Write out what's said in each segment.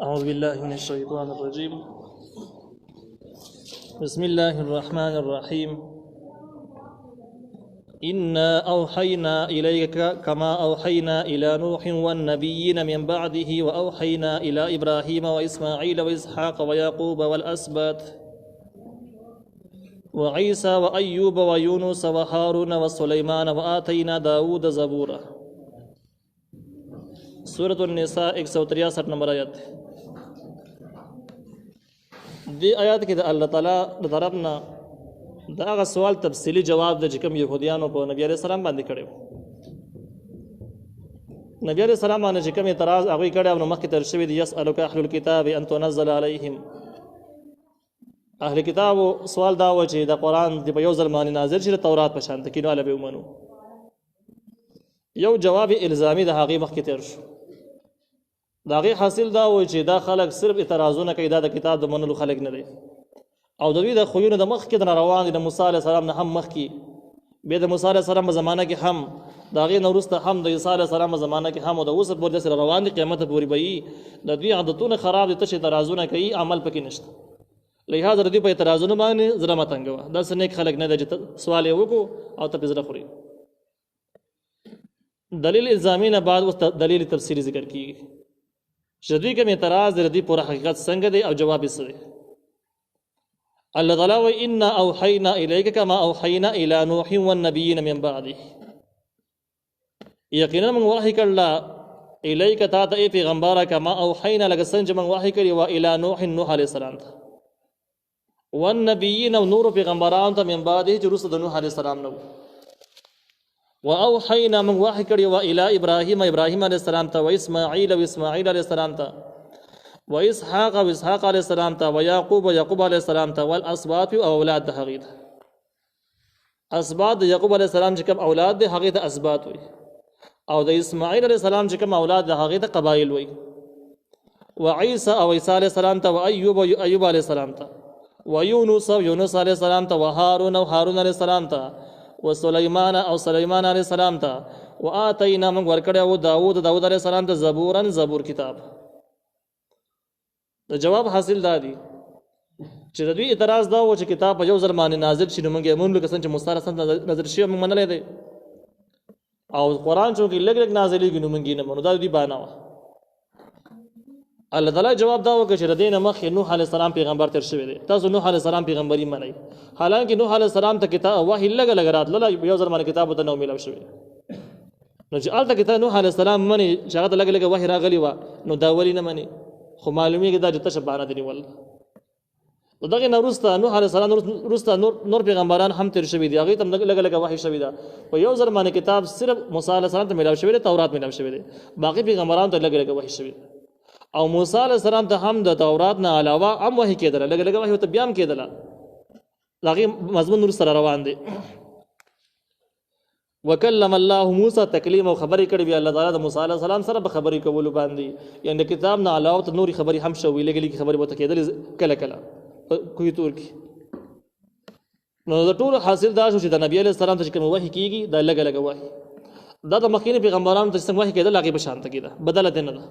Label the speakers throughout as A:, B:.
A: أعوذ بالله من الشيطان الرجيم. بسم الله الرحمن الرحيم. إنا أوحينا إليك كما أوحينا إلى نوح والنبيين من بعده وأوحينا إلى إبراهيم وإسماعيل وإسحاق ويعقوب والأسباط وعيسى وأيوب ويونس وهارون وسليمان وآتينا داود زبورا. سورة النساء 163 نمبر آیت. دی آیات کې د الله تعالی د طرفنا دا هغه سوال تفصیلی جواب د چې کوم يهوديانو په نبی عليه السلام باندې کړو. نبی عليه السلام باندې چې کوم اعتراض هغه کړو نو مخکې تر شوی دی يسألك أهل الكتاب أن تنزل عليهم. اهل کتاب سوال دا و چې د قرآن دی په یو ځل باندې نازل شي د تورات په شان تکینو علی به ومنو. یو جواب الزامی د هغه مخکې تر شو. دا غي حاصل دا و چې دا خلک صرف اعتراضونه کوي دا د کتاب د منلو خلک نه دي او د دوی د خویونو د مخ کې د روان دي د موسی علی السلام نه هم مخ کې به د موسی علی السلام په زمانہ کې هم دا غي نورسته هم د عیسی علی السلام په زمانہ کې هم او د اوس په ورته روان دي قیامت پورې به د دوی عادتونه خراب دي ته اعتراضونه کوي عمل پکې نشته. لہذا دوی په اعتراضونه باندې زړه متنګوا دا سنیک خلک نه د سوال یې وکړو او ته پزړه خوري. دلیل الزامی نه بعد اوس دلیل تفصیلی ذکر کیږي. شدوی کوم اعتراض د دې پر حقیقت څنګه دی او جواب یې څه دی. الله تعالی و انا اوحینا الیک کما اوحینا الی نوح والنبیین من بعده. یقینا موږ وحی کړل الیک تا ته پیغمبره کما اوحینا لکه څنګه موږ وحی کړی و الی نوح علیه السلام ته والنبیین او نور پیغمبران ته من بعده چې رسول د نوح علیه السلام نو واوحینا من وحی کړی و الی ابراهیم علیه السلام ته و اسماعیل علیه السلام ته و اسحاق علیه السلام ته و یعقوب علیه السلام ته والاسباط او اولاد د هغې ته. اسباط د یعقوب علیه السلام چې کوم اولاد د هغې ته اسباط وي او د اسماعیل علیه السلام چې کوم اولاد د هغې ته قبایل وي و عیسی علیه السلام ته و ایوب علیه السلام ته و یونس علیه السلام ته و هارون علیه السلام ته و سليمان علیه السلام ته و آتینا موږ ورکړی و داود علیه السلام ته زبور کتاب. د جواب حاصل دا دی چې د دوی اعتراض دا و چې کتاب په یو ځل باندې نازل شي نو موږ یې مونږ لکه څنګه چې موسی علیه السلام نازل شوی موږ منلی دی او قرآن چې لږ لږ نازلېږي نو موږ یې نه منو. دا د دوی بهانه وه. الله تعالی جواب دا وکړه چې د دې نه مخکې نوح علیه السلام پیغمبر تېر شوی دی تاسو نوح علیه السلام پیغمبري منئ حالانکه نوح علیه السلام ته کتاب وحی لږه لږه راتلله یو ځل باندې کتاب ورته نه و میلاو شوی نو چې هلته کتاب نوح علیه السلام مني چې هغه ته لږه لږه وحی راغلی وه نو دا ولې نه مني خو معلومیږي دا چې تشه بهانه دې نیول. نو دغې نه وروسته نوح علیه السلام وروسته نور پیغمبران هم تېر شوي دي هغوی ته هم لږه لږه وحی شوي ده په یو ځل باندې کتاب صرف موسی علیه السلام ته میلاو شوی دی تورات میلاو شوی دی باقي پیغمبرانو ته لږه لږه وحی شوي ده او موسی علیه السلام ته هم د تورات نه علاوه هم وحی کېدله لږه لږه وحی ورته بیا هم کېدله د هغې مضمون وروسته را روان دی. وکلم الله موسی تکلیم او خبرې کړې وي الله تعالی د موسی علیه السلام سره په خبرې کولو باندې یعنې د کتاب نه علاوه ته نورې خبرې هم شوي لږې لږې خبرې ورته کېدلې کله کله په کوی تور کې. نو د ټولو حاصل دا شو چې د نبي علیه السلام ته چې کوم وحی کېږي دا لږه لږه وحی دا د مخکیني پیغمبرانو ته چې څنګه وحی کېدل هغې په شان ته کېده بدله دې نه ده.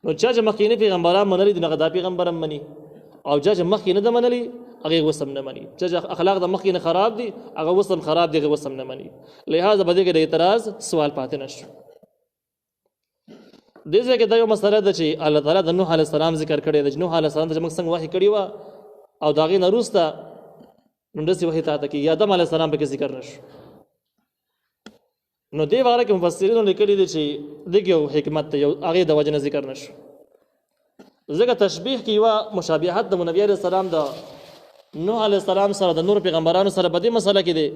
A: نو چا چې مخکیني پیغمبران منلي دي نو دا پیغمبر هم مني او چا چې مخکې نه ده منلي هغې اوس هم نه مني. چا چې اخلاق د مخکې نه خراب دي هغه اوس هم خراب دي هغې اوس هم نه مني. لہذا په دې کې د اعتراض سوال پاتې نه شو. دې ځای کې دا یو مسله ده چې الله تعالی د نوح علیه السلام ذکر کړی ده چې نوح علیه السلام ته چې موږ څنګه وحی کړې وه او د هغې نه وروسته نو داسې وحی تا ته کېږي آدم علیه السلام پکې ذکر نه شو. نو دې باره کې مفسرینو لیکلي دي چې دغه یو حکمت دی هغې د وجې نه ذکر نه شو ځکه تشبیح کې یوه مشابهت د نبي علیه السلام د نوح علیه السلام سره د نور پیغمبرانو سره په دې مسله کې دی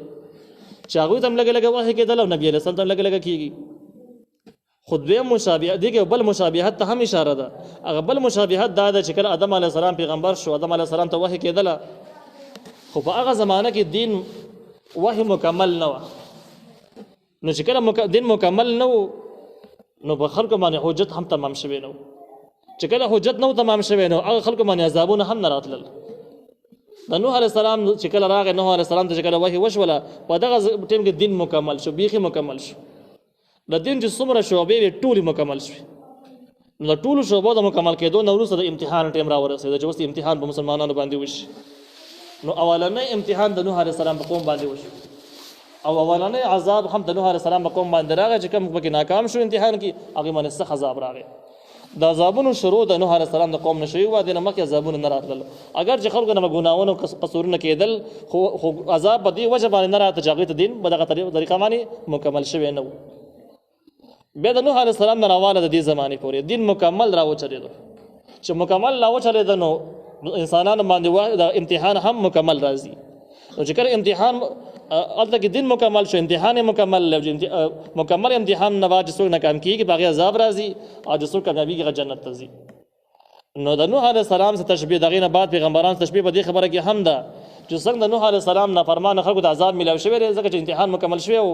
A: چې هغوی ته هم لږه لږه وحی کېدل او نبي علیه السلام ته هم لږه لږه کېږي. خو دویم مشابهت دې کې بل مشابهت ته هم اشاره ده. هغه بل مشابهت دا ده چې کله آدم علیه السلام پیغمبر شو آدم علیه السلام ته وحی کېدله خو په هغه زمانه کې دین وحی مکمل نه وه نو چې کله دین مکمل نه و نو په خلکو باندې حجت هم تمام شوی نه و چې کله حجت نه و تمام شوی نو هغه خلکو باندې عذابونه هم نه راتلل. د نوح علیه السلام چې کله راغی نوح علیه السلام ته چې کله وحی وشوله په دغه ټیم کې دین مکمل شو بیخي مکمل شو. د دین چې څومره شعبې وې ټولې مکمل شوې نو د ټولو شعبو د مکمل کېدو نه وروسته د امتحان ټیم راورسېده چې اوس امتحان په مسلمانانو باندې وشي. نو اولنی امتحان د نوح علیه السلام په قوم باندې وشو او اولنی عذاب هم د نوح علیه السلام په قوم باندې راغی چې کوم پکې ناکام شو امتحان کې هغې باندې سخت عذاب راغی. د عذابونو شروع د نوح علیه السلام د قوم نه شوي وه، دې نه مخکې عذابونه نه راتلل. اگر چې خلکو نه به ګناهونه قصورونه کېدل خو عذاب په دې وجه باندې نه راته چې هغوی ته دین په دغه طریقه باندې مکمل شوی نه و. بیا د نوح علیه السلام نه راواله د دې زمانې پورې دین مکمل راوچلېدو. چې مکمل راوچلېده نو انسانانو باندې د امتحان هم مکمل راځي. نو چې کله امتحان هلته کې دین مکمل شو، امتحان مکمل مکمل امتحان نه بعد چې څوک ناکام کېږي په هغې عذاب راځي او چې څوک کامیابېږي هغه جنت ته ځي. نو د نوح علیه السلام څخه تشبیه د هغې نه بعد پیغمبران تشبیه په دې خبره کې هم ده چې څنګه د نوح علیه السلام نافرمانه خلکو ته عذاب میلاو شوی دی ځکه چې امتحان مکمل شوی او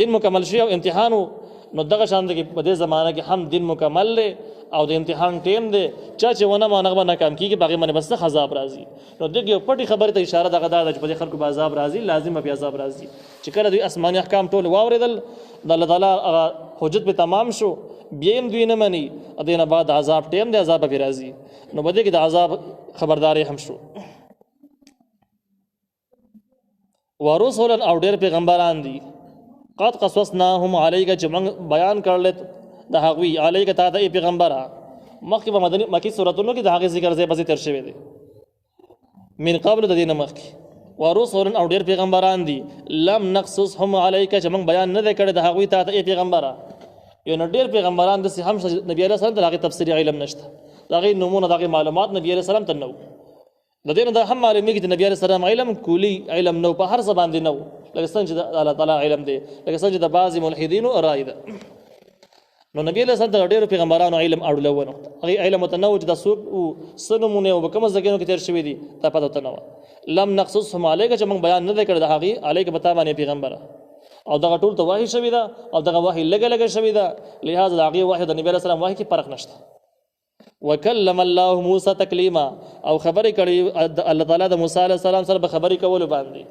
A: دین مکمل شوی او امتحان و. نو دغه شان دی په دې زمانه کې هم دین مکمل دی او د امتحان ټیم دی. چا چې ونه مانه به ناکام کېږي په هغې باندې به سخت عذاب راځي. نو دغه یو پټې خبرې ته اشاره دغه دا ده چې په دې خلکو به عذاب راځي، لازم به عذاب راځي. چې کله دوی آسماني احکام ټول واورېدل د الله تعالی هغه حجت به تمام شو، بیا هم دوی نه مني، دې نه بعد عذاب ټیم دی، عذاب به راځي. نو په دې کې د عذاب خبرداری هم شو. ورسولا او ډېر پیغمبران دي قد قصصناهم علیک چې موږ بیان کړل د هغوی علیک تا ته ای پیغمبره. مخکې په مکي سورتونو کې د هغې ذکر ځای په ځای تېر شوی دی من قبل د دې نه مخکې. ورسولا او ډېر پیغمبران دي لم نقصصهم علیک چې موږ بیان نه دی کړی د هغوی تا ته ای پیغمبره. یو نو ډېر پیغمبران داسې هم نبي علیه السلام ته د هغې تفصیلي علم نشته، د هغې نومونه د هغې معلومات نبي علیه السلام ته نه و. د دې نه دا هم معلومېږي چې نبي علیه السلام علم کلي علم نه و، په هر څه باندې نه و، لکه څنګه چې د الله تعالی علم دی، لکه څنګه چې د بعضې ملحدینو رای ده. نو نبي علیه السلام ته ډېرو پیغمبرانو علم اړولی و نو هغې علم ورته نه و چې دا څوک و، څه نومونه او په کومه ځایونو کې تېر شوي دي، دا پته ورته نه وه. لم نقصصهم علیک چې موږ بیان نه دی کړی د هغې علیک په تا باندې پیغمبره. او دغه ټول ته وحي شوي ده او دغه وحي لږه لږه شوي ده، لهذا د هغې وحي د نبي علیه السلام وحي کې فرق نشته. وکلم الله موسی تکلیما او خبرې کړي الله تعالی د موسی علیه السلام سره به خبرې کولو باندې.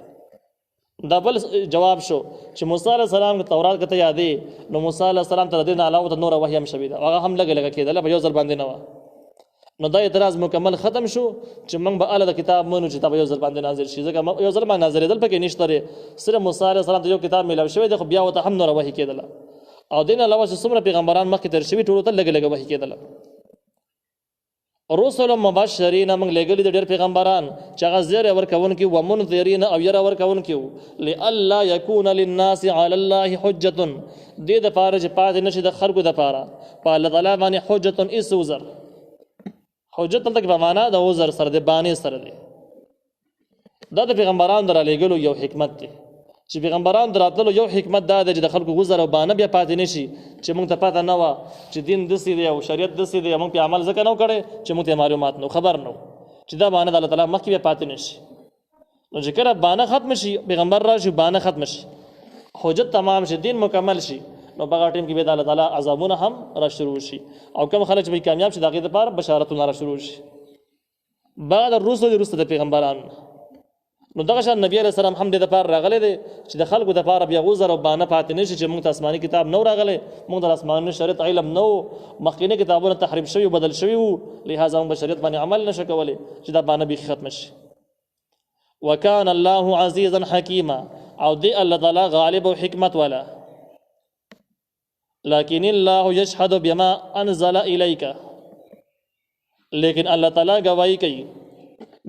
A: دا بل جواب شو چې موسی علیه السلام تورات کته یادې نو موسی علیه السلام ته د دې نه علاوه د نوره وحي هم شوي ده، هغه هم لږه لږه کېدله، په یو ځل باندې نه وه. نو دا اعتراض مکمل ختم شو چې موږ به اله د کتاب منو چې دا په یو ځل باندې نازل شي، ځکه یو ځل باندې نازلېدل پکې نشته دی. صرف موسی علیه السلام ته یو کتاب میلاو شوی دی خو بیا ورته هم نوره وحي کېدله، او دې نه علاوه چې څومره پیغمبران مخکې تېر شوي ټولو ته لږه لږه وحي کېدله. رسل مبشرین موږ لېږلي د ډېر پیغمبران چې هغه زیری ورکوونکي و منذرین او یره ورکوونکي و لئلا یکون للناس علی الله حجة دې دپاره چې پاتې نشي د خلکو دپاره په الله تعالی باندې حجة هېڅ عذر. حجت دلته کې په معنا د عذر سره د بانې سره دی. دا د پیغمبرانو د رالېږلو یو حکمت دی چې پیغمبرانو د راتللو یو حکمت دا دی چې د خلکو عذر او بانه بیا پاتې نه شي چې موږ ته پته نه وه چې دین داسې دی او شریعت داسې دی، موږ پې عمل ځکه نه و کړی چې موږ ته معلومات نه خبر نه و چې دا بانه د الله تعالی مخکې بیا پاتې نه شي. نو چې کله بانه ختم شي پیغمبر راشي بانه ختم شي حجت تمام شي دین مکمل شي نو په هغه ټیم کې بیا د الله تعالی عذابونه هم را شروع شي او کوم خلک چې به کامیاب شي د هغې دپاره بشارتونه را شروع شي بعد الرسل وروسته د پیغمبرانو. نو دغه شان نبی علیه السلام هم دې دپاره راغلی دی چې د خلکو دپاره بیا عذر او بانه پاتې نه شي چې موږ ته آسماني کتاب نه و راغلی، موږ د آسماني شریعت علم نه و، مخکیني کتابونه تحریف شوي بدل شوي وو، لهذا موږ په شریعت باندې عمل نه شو کولی چې دا بانه بیخي ختمه شي. وکان الله عزیزا حکیما او دی الله تعالی غالب او حکمت والا. لكن الله يشهد بما انزل اليك لیکن الله تعالی گواہی کوي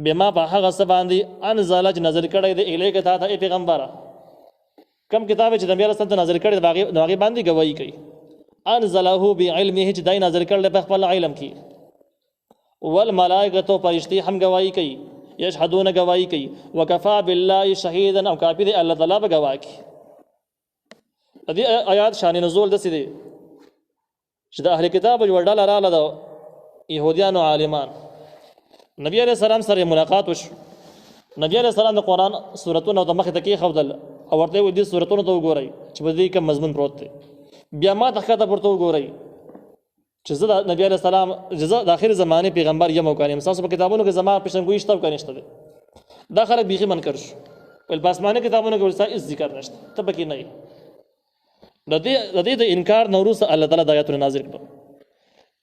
A: بما په هغه څه باندې انزل چې نازل کړی دی الیک تا ته پیغمبره. کم کتاب چې نبی رسول ته نازل کړی دی هغې باندې گواہی کوي. انزله بعلمه چې دی نازل کړی په خپل علم کې. والملائکة فرشتي هم گواہی کوي، یشهدون گواہی کوي. وکفا بالله شهیدا او کافي دی الله تعالی به گواه کوي. د دې آیات شان نزول داسې دی چې د اهل کتاب یوه ډله راغله د یهودیانو عالمان، نبی علیه السلام سره ملاقات وشو. نبی علیه السلام د قرآن سورتونه ته مخې ته کېښودل او ورته یې وویل دې سورتونو ته وګورئ چې په دې کوم مضمون پروت دی. بیا ما ته ښکته پورته وګورئ چې زه د نبی علیه السلام زه د آخر زمانې پیغمبر یم او که یم، ستاسو په کتابونو کې زما پیشنګویي شته او که نشته دی. دا خلک بیخي منکر شو، ویل په آسماني کتابونو کې ورستا هېڅ ذکر نشته، ته پکې نه یې. د دې د انکار نه وروسته الله تعالی د آیاتونه نازل کړل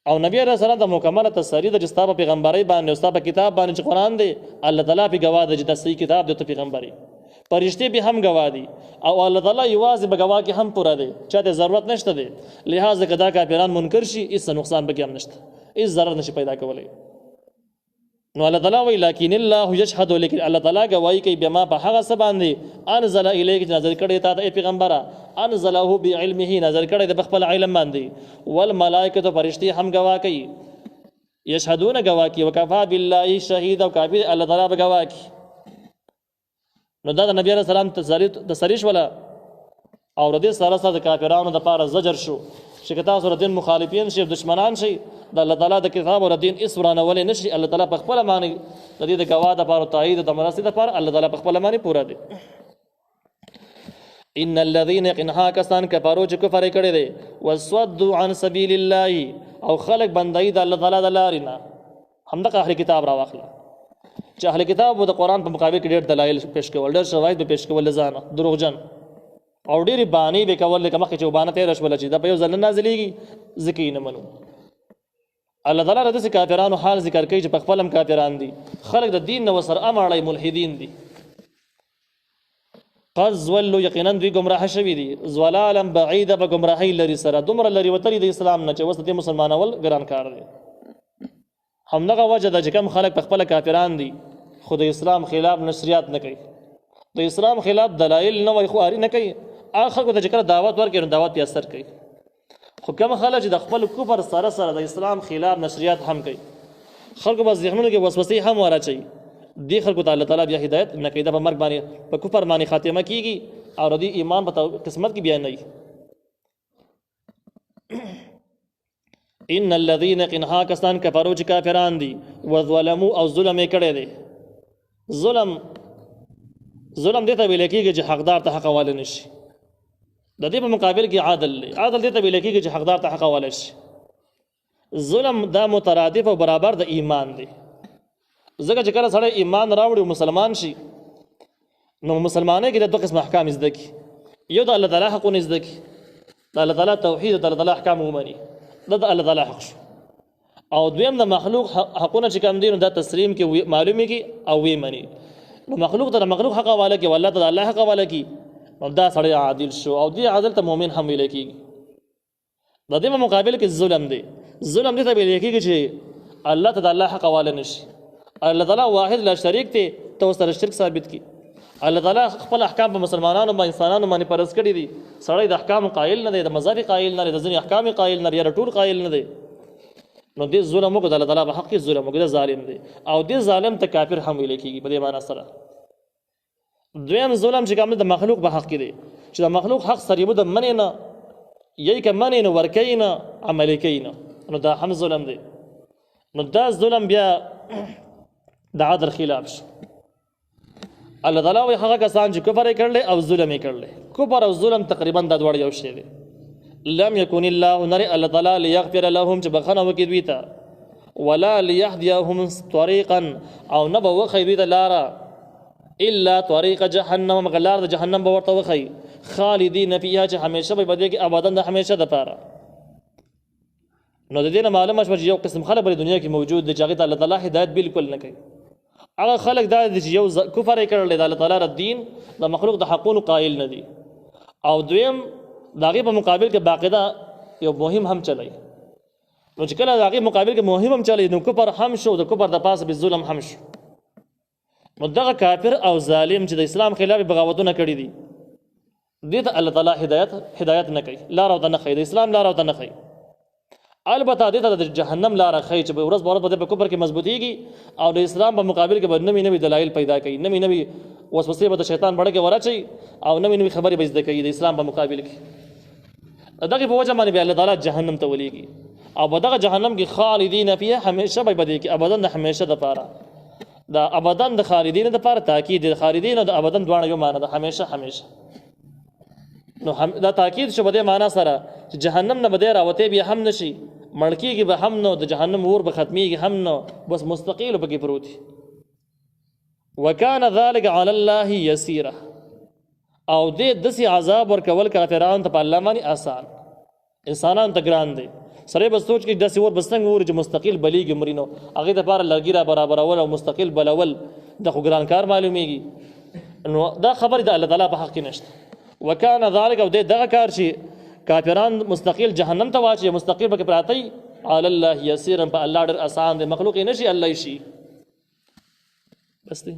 A: او نبی علیہ السلام ته مکمله تسری د جستا په پیغمبري باندې او ستا په کتاب باندې چې قرآن دی الله تعالی په گواه دی چې د صحیح کتاب د پیغمبري پرشتي به هم گواه دي او الله تعالی یوازې به گواه کې هم پوره دی چاته ضرورت نشته دی لہذا کدا کافران منکر شي هیڅ نقصان به کې هم نشته هیڅ ضرر نشي پیدا کولای نو الله تعالی وی لکن الله یشهد لیکن الله تعالی گواہی کوي بما په هغه څه باندې انزل الیک نظر کړي تا ته پیغمبره انزله بعلمه نظر کړي د خپل علم باندې والملائکه فرشتي هم گواه کوي یشهدون گواه کوي وکفا بالله شهید او کافی الله تعالی به گواه کوي نو دا د نبی علیہ السلام تسریش ولا او ردی سره سره د کافرانو د پاره زجر شو چې کتا سره دین مخالفین شي دشمنان شي د الله تعالی د کتاب او دین اسورانه ولې نشي الله تعالی په خپل معنی د دې د گواه د پاره تایید د مرسته د پاره الله تعالی په خپل معنی پورا دی ان الذين يقنها كسان كفروا چې کفر کړي دي وسودوا عن سبيل الله او خلق بندای د الله تعالی د لارینه همدغه اهل کتاب را واخله چې اهل کتاب د قرآن په مقابل کې ډېر دلایل پیش کول ډېر شواهد به پیش کول ځانه دروغجن او ډېری بانی به کول لکه مخکې چې وبانه تیر شول چې دا په یو ځل نازلېږي ذکر نه منو الله تعالی رد سي کافرانو حال ذکر کوي چې په خپلم کافران دي خلق د دین نو سر امړای ملحدین دي قد ولوا یقینا دوی گمراه شوی دي زوالالم بعیده به گمراهی لري سره دومره لري وتري د اسلام نه چې وسته مسلمانول ګران کار دي همدغه وجه د چې کوم خلک په خپل کافران دي خو د اسلام خلاف نشریات نه کوي د اسلام خلاف دلایل نه وای خو اړ نه کوي اخر کو د ذکر دعوت ورکړي دعوت په اثر کوي خو کوم خلک د خپل کفر سره سره د اسلام خلاف نشریات هم کوي خلکو بس ذهنونو کې وسوسې هم وراچي دی خلکو ته الله تعالی بیا هدایت نه کوي د مرګ باندې په کفر باندې خاتمه کیږي او د ایمان په قسمت کې بیان نه ان الذين قنها کسان کفروا چې کافران دي وظلموا او ظلم یې کړی دی ظلم دې ته ویل کېږي چې حقدار ته حق حواله نشي د دې په مقابل کې عادل دې ته ویل کېږي چې حقدار ته حق حواله شي ظلم دا مترادف او برابر د ایمان دی ځکه چې کله سړی ایمان راوړي مسلمان شي نو مسلمانۍ کې د دوه قسم احکام زده کی یو د الله تعالی حقونه زده کی د الله تعالی توحید د الله تعالی احکام ومني د الله تعالی حق شو او دویم د مخلوق حقونه چې کوم دي نو دا تسلیم کې معلومي کې او وی مني نو مخلوق ته مخلوق حق حواله کې والله ته الله حق حواله کې نو دا سړی عادل شو او دی عادل ته مؤمن هم ویل کېږي د دې مقابل کې ظلم دی ظلم دې ته ویل کېږي چې الله ته د الله حق حواله نشي الله تعالی واحد لا شریک ته تو سره شرک ثابت کی الله تعالی خپل احکام په مسلمانانو باندې انسانانو باندې فرض کړی دي سړی د احکام قائل نه دی د مذهب قائل نه دی د ځینې احکام قائل نه دی یا ټول قائل نه دی نو دې ظلم وکړه الله تعالی په حق کې ظلم وکړه ظالم دی او دې ظالم ته کافر هم ویل کېږي په دې معنی سره دویم ظلم چې کوم د مخلوق په حق کې دی چې د مخلوق حق سره یو د منې نه یی که منې نه ورکې نه عمل کوي نه نو دا هم ظلم دی نو دا ظلم بیا د عدل خلاف شو الله تعالی وی هغه کسان چې کفر کړل او ظلم کړل کفر او ظلم تقریبا د دوړ یو شی دی لم يكن الله نر الله تعالی ليغفر لهم چې بخنه وکړي دوی ته ولا ليهديهم طريقا او نه به وخی دوی ته لاره الا طريق جهنم مغلار د جهنم به ورته وخی خالدین فيها چې همیشه به بده کې ابدا د همیشه د پاره نو د دې معلومه شو چې یو قسم خلک په دنیا کې موجود دي چې هغه الله تعالی هدایت بالکل نه کوي هغه خلک دا چې یو کفر کړل د الله تعالی رد دین د مخلوق د حقونو قائل نه دي او دویم داغه په مقابل کې باقاعده یو مهم هم چلای نو چې کله داغه مقابل کې مهم هم چلای نو کفر هم شو د کفر د پاسه به ظلم هم شو نو دغه کافر او ظالم چې د اسلام خلاف بغاوتونه کړی دي دې ته الله تعالی هدایت نه کوي لار او نه کوي د اسلام لار او نه کوي البته دې ته د جهنم لار خی چې ورځ په ورځ په کفر کې مضبوطیږي او د اسلام په مقابل کې به نوې دلایل پیدا کوي نوې وسوسې به د شیطان بڑے کې ورچي او نوې خبرې به زده کوي د اسلام په مقابل کې دغه په وجه باندې الله تعالی جهنم ته ولېږي او دغه جهنم کې خالدین فیها همیشه به بده کې ابدا د همیشه د پاره دا ابدا د خالدین د پاره تاکید د خالدین او د ابدا دوه یو معنی ده همیشه نو دا تاکید شو بده معنا سره چې جهنم نه بده راوته به هم نشي مړکیږي به هم نو د جهنم اور به ختميږي هم نو بس مستقیل به کې پروتي وکانه ذلك علی الله یسیره او دې دسی عذاب ورکول کافرانو ته په الله باندې آسان انسانانو ته ګران دي سړی به سوچ کې داسې اور به څنګه اور چې مستقل بلیږي مرینو هغې دپاره لرګي را برابرول او مستقل بلول دا خو ګران کار معلومیږي نو دا خبرې د الله تعالی په حق کې نشته وکانه ذلک او دغه کار چې کافران مستقل جهنم ته واچي مستقل پکې پراته علی الله یسیرا په الله ډېر آسان دی مخلوق یې نشي الله یې شي بس دی